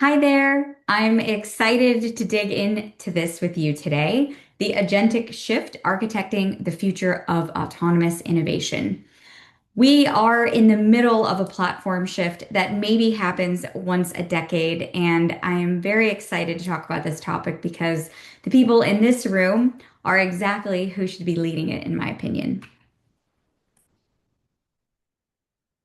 Hi there. I'm excited to dig into this with you today. The Agentic Shift, Architecting the Future of Autonomous Innovation. We are in the middle of a platform shift that maybe happens once a decade, and I am very excited to talk about this topic because the people in this room are exactly who should be leading it, in my opinion.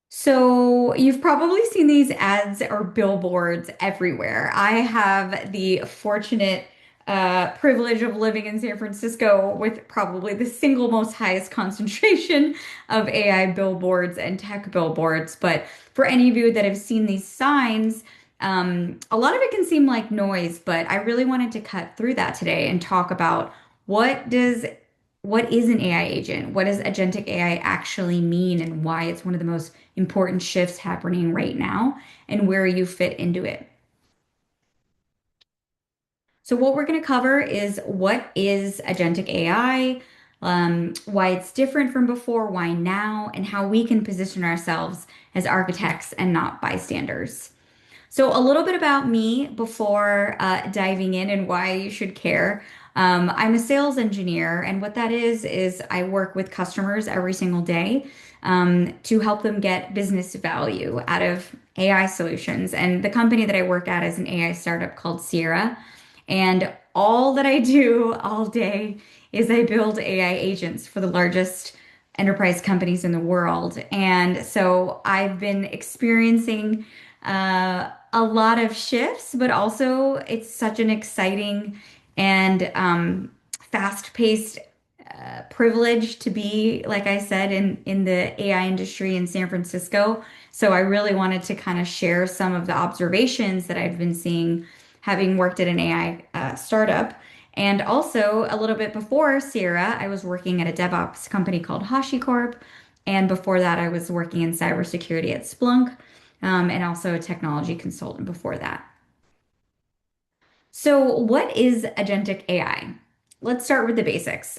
So you've probably seen these ads or billboards everywhere. I have the fortunate privilege of living in San Francisco with probably the single most highest concentration of AI billboards and tech billboards. But for any of you that have seen these signs, a lot of it can seem like noise, but I really wanted to cut through that today and talk about what does what is an AI agent? What does agentic AI actually mean and why it's one of the most important shifts happening right now and where you fit into it? So what we're going to cover is what is agentic AI, why it's different from before, why now, and how we can position ourselves as architects and not bystanders. So, a little bit about me before diving in and why you should care. I'm a sales engineer, and what that is I work with customers every single day to help them get business value out of AI solutions. And the company that I work at is an AI startup called Sierra. And all that I do all day is I build AI agents for the largest enterprise companies in the world. And so I've been experiencing a lot of shifts, but also it's such an exciting and fast-paced privilege to be, like I said, in the AI industry in San Francisco. So I really wanted to kind of share some of the observations that I've been seeing having worked at an AI startup. And also a little bit before Sierra, I was working at a DevOps company called HashiCorp. And before that, I was working in cybersecurity at Splunk, and also a technology consultant before that. So, what is agentic AI? Let's start with the basics.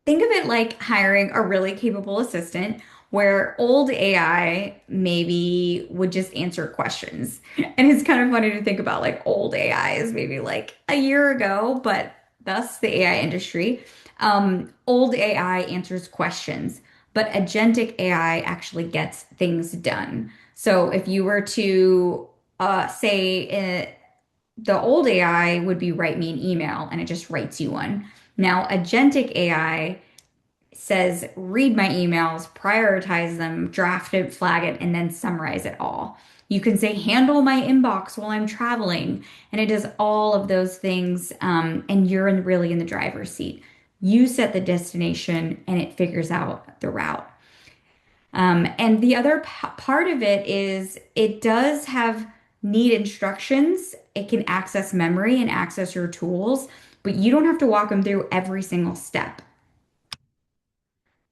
Think of it like hiring a really capable assistant where old AI maybe would just answer questions. And it's kind of funny to think about like old AI is maybe like a year ago, but thus the AI industry. Old AI answers questions, but agentic AI actually gets things done. So if you were to say the old AI would be write me an email and it just writes you one. Now, agentic AI says read my emails, prioritize them, draft it, flag it, and then summarize it all. You can say handle my inbox while I'm traveling, and it does all of those things, and you're really in the driver's seat. You set the destination, and it figures out the route. And the other part of it is it does have need instructions. It can access memory and access your tools, but you don't have to walk them through every single step.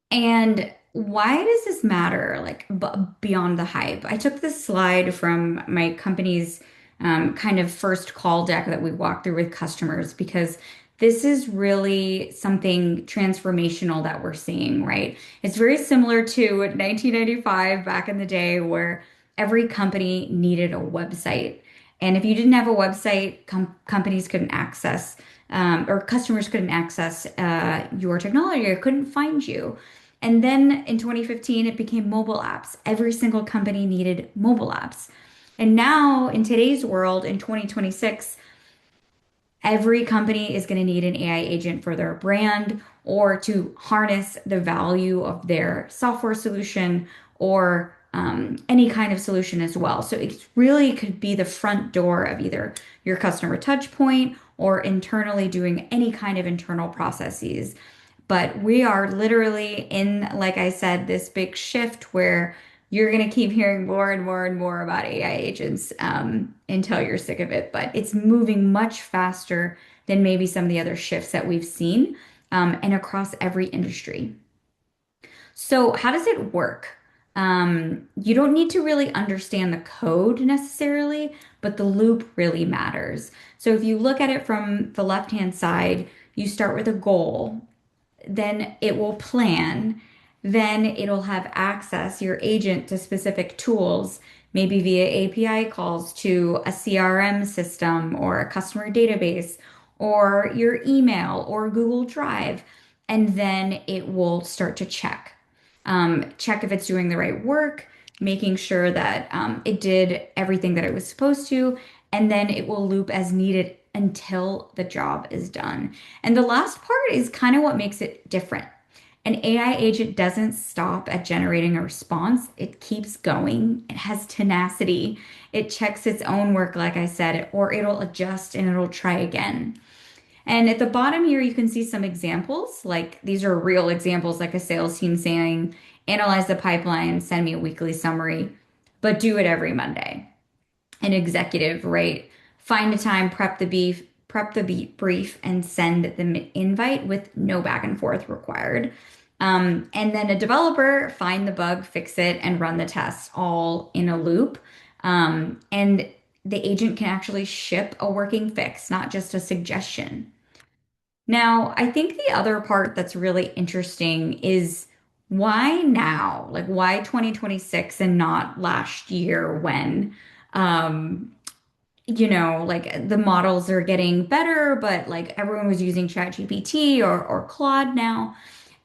And why does this matter? Like b beyond the hype. I took this slide from my company's kind of first call deck that we walked through with customers because this is really something transformational that we're seeing, right? It's very similar to 1995 back in the day where every company needed a website. And if you didn't have a website, companies couldn't access or customers couldn't access your technology or couldn't find you. And then in 2015, it became mobile apps. Every single company needed mobile apps. And now in today's world, in 2026, every company is going to need an AI agent for their brand or to harness the value of their software solution or any kind of solution as well. So it really could be the front door of either your customer touch point or internally doing any kind of internal processes. But we are literally in, like I said, this big shift where you're going to keep hearing more and more and more about AI agents until you're sick of it. But it's moving much faster than maybe some of the other shifts that we've seen and across every industry. So, how does it work? You don't need to really understand the code necessarily, but the loop really matters. So, if you look at it from the left-hand side, you start with a goal, then it will plan, then it'll have access, your agent, to specific tools. maybe via API calls to a CRM system or a customer database or your email or Google Drive. And then it will start to check if it's doing the right work, making sure that it did everything that it was supposed to, and then it will loop as needed until the job is done. And the last part is kind of what makes it different. An AI agent doesn't stop at generating a response. It keeps going. It has tenacity. It checks its own work, like I said, or it'll adjust and it'll try again. And at the bottom here, you can see some examples. Like these are real examples, like a sales team saying, analyze the pipeline, send me a weekly summary, but do it every Monday. An executive, right? Find a time, prep the brief, and send the invite with no back and forth required. And then a developer, find the bug, fix it, and run the test all in a loop. And the agent can actually ship a working fix, not just a suggestion. Now, I think the other part that's really interesting is why now? Like, why 2026 and not last year when, um, like the models are getting better, but like everyone was using ChatGPT or Claude now.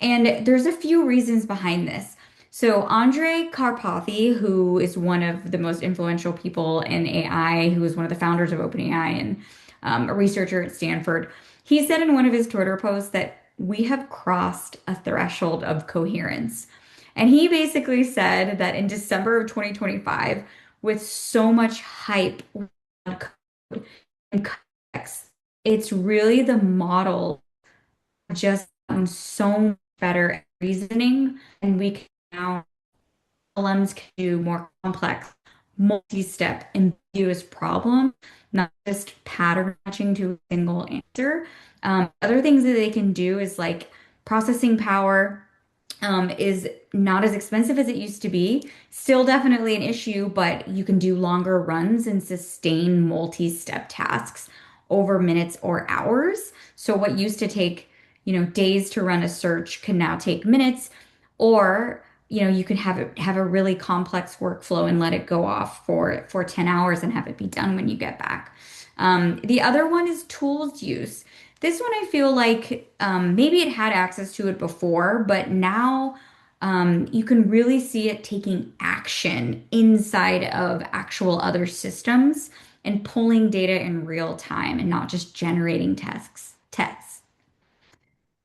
And there's a few reasons behind this. So Andre Karpathy, who is one of the most influential people in AI, who is one of the founders of OpenAI and a researcher at Stanford, he said in one of his Twitter posts that we have crossed a threshold of coherence. And he basically said that in December of 2025, with so much hype code and context. It's really the model just so much better at reasoning, and we can now LMs can do more complex, multi-step, ambiguous problem, not just pattern matching to a single answer. Other things that they can do is like processing power is not as expensive as it used to be. Still definitely an issue, but you can do longer runs and sustain multi-step tasks over minutes or hours. So what used to take, days to run a search can now take minutes, or you can have a really complex workflow and let it go off for 10 hours and have it be done when you get back. The other one is tools use. This one I feel like maybe it had access to it before, but now you can really see it taking action inside of actual other systems and pulling data in real time and not just generating tests.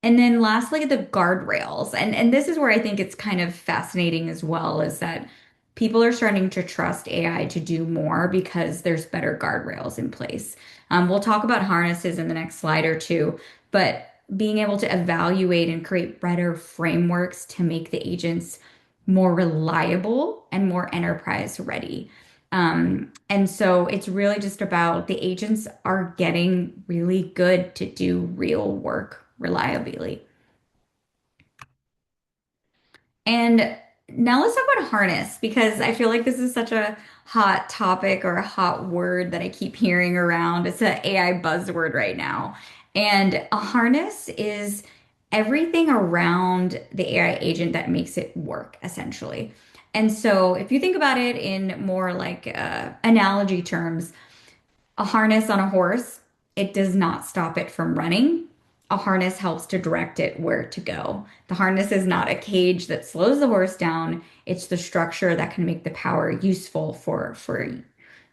And then lastly, the guardrails. And this is where I think it's kind of fascinating as well, is that people are starting to trust AI to do more because there's better guardrails in place. We'll talk about harnesses in the next slide or two, but being able to evaluate and create better frameworks to make the agents more reliable and more enterprise ready. And so it's really just about the agents are getting really good to do real work reliably. And now let's talk about harness because I feel like this is such a hot topic or a hot word that I keep hearing around. It's an AI buzzword right now. And a harness is everything around the AI agent that makes it work, essentially. And so if you think about it in more like analogy terms, a harness on a horse, it does not stop it from running. A harness helps to direct it where to go. The harness is not a cage that slows the horse down. It's the structure that can make the power useful for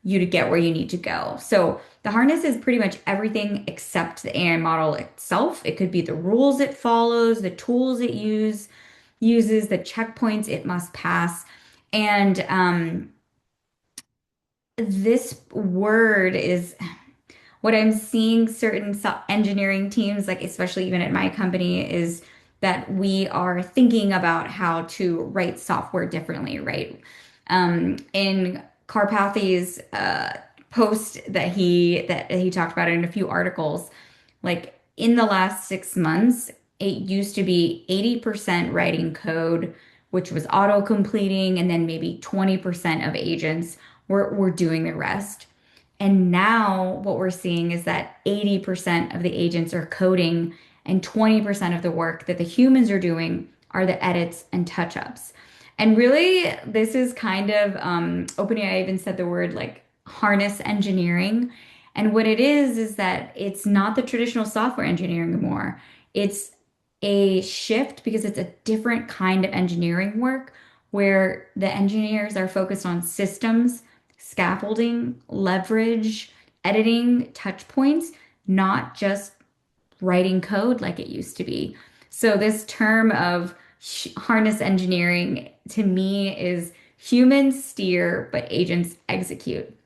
you to get where you need to go. So the harness is pretty much everything except the AI model itself. It could be the rules it follows, the tools it uses, the checkpoints it must pass. And this word is what I'm seeing certain engineering teams, like especially even at my company, is that we are thinking about how to write software differently, right? In Karpathy's post that he talked about in a few articles, like in the last 6 months, it used to be 80% writing code, which was auto completing, and then maybe 20% of agents were doing the rest. And now what we're seeing is that 80% of the agents are coding and 20% of the work that the humans are doing are the edits and touch-ups. And really, this is kind of OpenAI even said the word like harness engineering. And what it is that it's not the traditional software engineering anymore. It's a shift because it's a different kind of engineering work where the engineers are focused on systems, scaffolding, leverage, editing, touch points, not just writing code like it used to be. So this term of harness engineering to me is humans steer, but agents execute.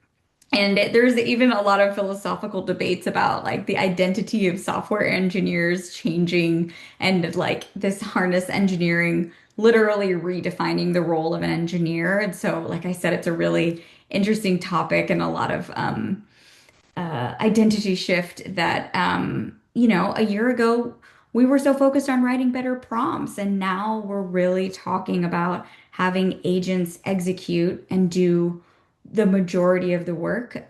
And there's even a lot of philosophical debates about like the identity of software engineers changing and like this harness engineering literally redefining the role of an engineer. And so, like I said, it's a really interesting topic and a lot of identity shift that, a year ago we were so focused on writing better prompts, and now we're really talking about having agents execute and do the majority of the work,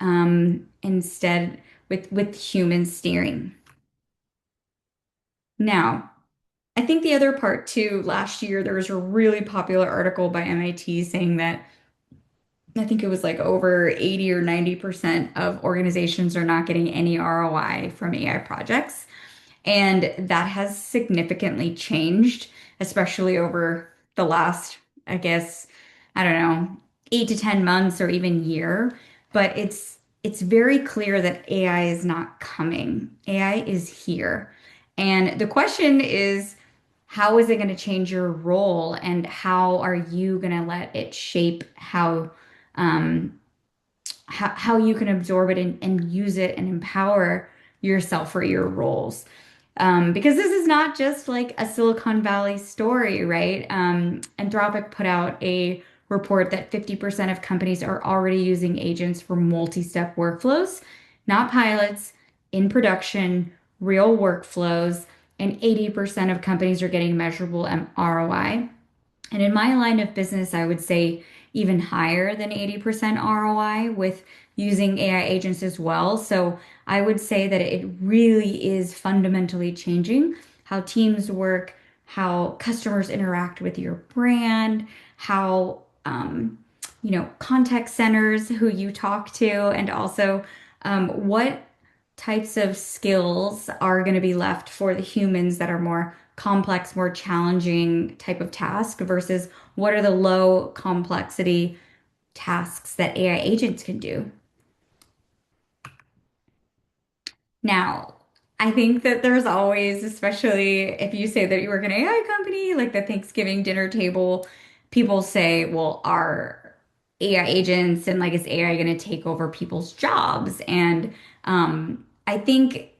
instead with human steering. Now, I think the other part too, last year there was a really popular article by MIT saying that I think it was like over 80 or 90% of organizations are not getting any ROI from AI projects. And that has significantly changed, especially over the last, I guess, I don't know, 8 to 10 months or even year. But it's very clear that AI is not coming. AI is here. And the question is, how is it going to change your role and how are you going to let it shape um, how you can absorb it and use it and empower yourself for your roles. Because this is not just like a Silicon Valley story, right? Anthropic put out a report that 50% of companies are already using agents for multi-step workflows, not pilots, in production, real workflows, and 80% of companies are getting measurable ROI. And in my line of business, I would say even higher than 80% ROI with using AI agents as well. So I would say that it really is fundamentally changing how teams work, how customers interact with your brand, how, contact centers who you talk to, and also what types of skills are going to be left for the humans that are more complex, more challenging type of task versus what are the low complexity tasks that AI agents can do. Now, I think that there's always, especially if you say that you work in an AI company, like the Thanksgiving dinner table, people say, well, are AI agents and like is AI going to take over people's jobs? And I think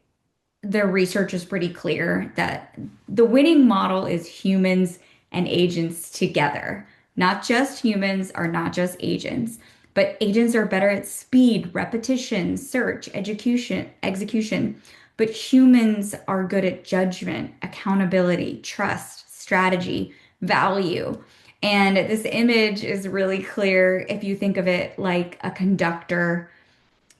the research is pretty clear that the winning model is humans and agents together. Not just humans are not just agents, but agents are better at speed, repetition, search, execution. But humans are good at judgment, accountability, trust, strategy, value. And this image is really clear if you think of it like a conductor.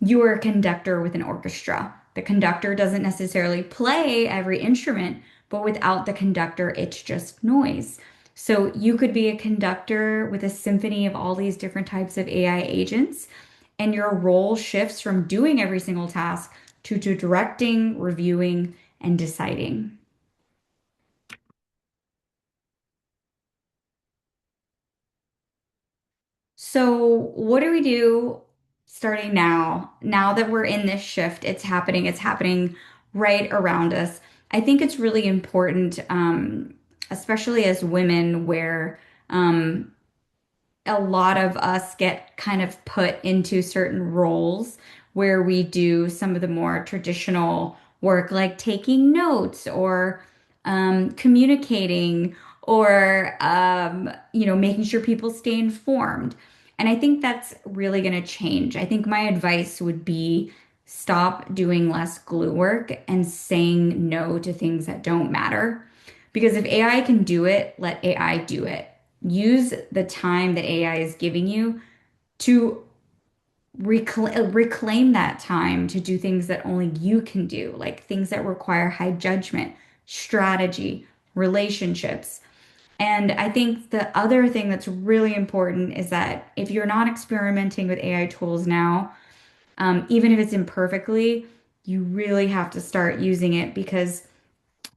You are a conductor with an orchestra. The conductor doesn't necessarily play every instrument, but without the conductor, it's just noise. So you could be a conductor with a symphony of all these different types of AI agents, and your role shifts from doing every single task to directing, reviewing, and deciding. So, what do we do starting now? Now that we're in this shift, it's happening right around us. I think it's really important, especially as women, where um, a lot of us get kind of put into certain roles where we do some of the more traditional work, like taking notes or communicating or making sure people stay informed. And I think that's really going to change. I think my advice would be stop doing less glue work and saying no to things that don't matter. Because if AI can do it, let AI do it. Use the time that AI is giving you to reclaim that time to do things that only you can do, like things that require high judgment, strategy, relationships. And I think the other thing that's really important is that if you're not experimenting with AI tools now, even if it's imperfectly, you really have to start using it because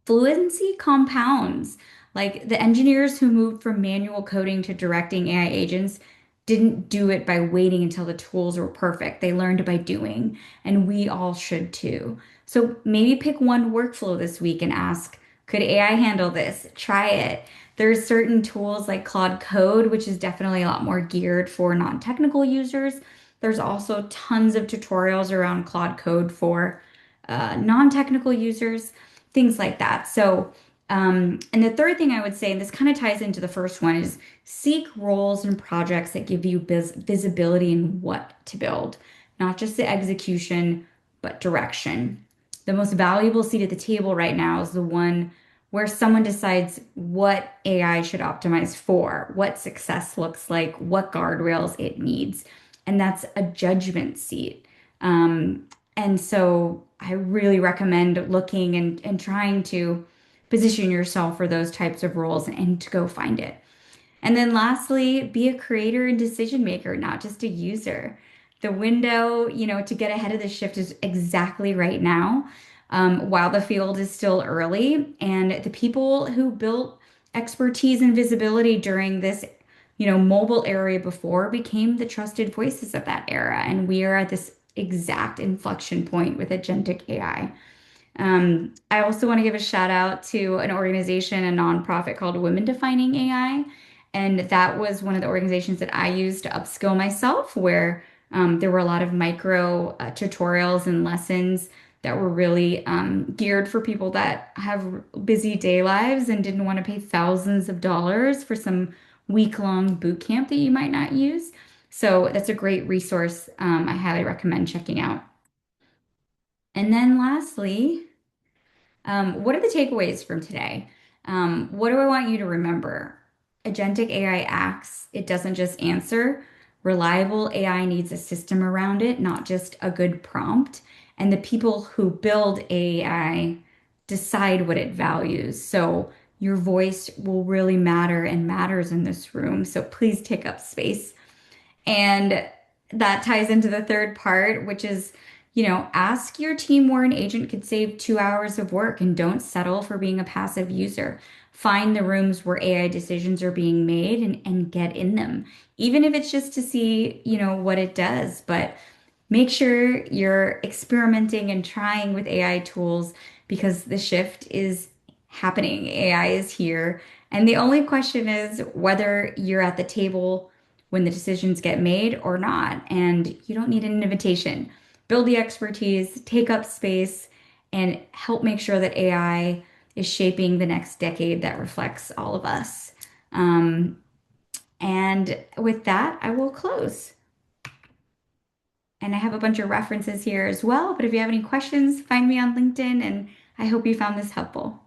fluency compounds. Like the engineers who moved from manual coding to directing AI agents didn't do it by waiting until the tools were perfect. They learned by doing, and we all should too. So maybe pick one workflow this week and ask, could AI handle this? Try it. There's certain tools like Claude Code, which is definitely a lot more geared for non-technical users. There's also tons of tutorials around Claude Code for non-technical users, things like that. So, and the third thing I would say, and this kind of ties into the first one, is seek roles and projects that give you visibility in what to build, not just the execution, but direction. The most valuable seat at the table right now is the one where someone decides what AI should optimize for, what success looks like, what guardrails it needs. And that's a judgment seat. And so I really recommend looking and trying to position yourself for those types of roles and to go find it. And then lastly, be a creator and decision maker, not just a user. The window, to get ahead of the shift is exactly right now, while the field is still early. And the people who built expertise and visibility during this, mobile era before became the trusted voices of that era. And we are at this exact inflection point with agentic AI. I also want to give a shout out to an organization, a nonprofit called Women Defining AI. And that was one of the organizations that I used to upskill myself, where there were a lot of micro tutorials and lessons that were really geared for people that have busy day lives and didn't want to pay thousands of dollars for some week-long boot camp that you might not use. So that's a great resource I highly recommend checking out. And then lastly, what are the takeaways from today? What do I want you to remember? Agentic AI acts, it doesn't just answer. Reliable AI needs a system around it, not just a good prompt. And the people who build AI decide what it values. So your voice will really matter and matters in this room. So please take up space. And that ties into the third part, which is, ask your team where an agent could save 2 hours of work and don't settle for being a passive user. Find the rooms where AI decisions are being made and get in them, even if it's just to see, what it does. But make sure you're experimenting and trying with AI tools because the shift is happening. AI is here. And the only question is whether you're at the table when the decisions get made or not. And you don't need an invitation. Build the expertise, take up space, and help make sure that AI is shaping the next decade that reflects all of us. Um, and with that, I will close. And I have a bunch of references here as well. But if you have any questions, find me on LinkedIn, and I hope you found this helpful.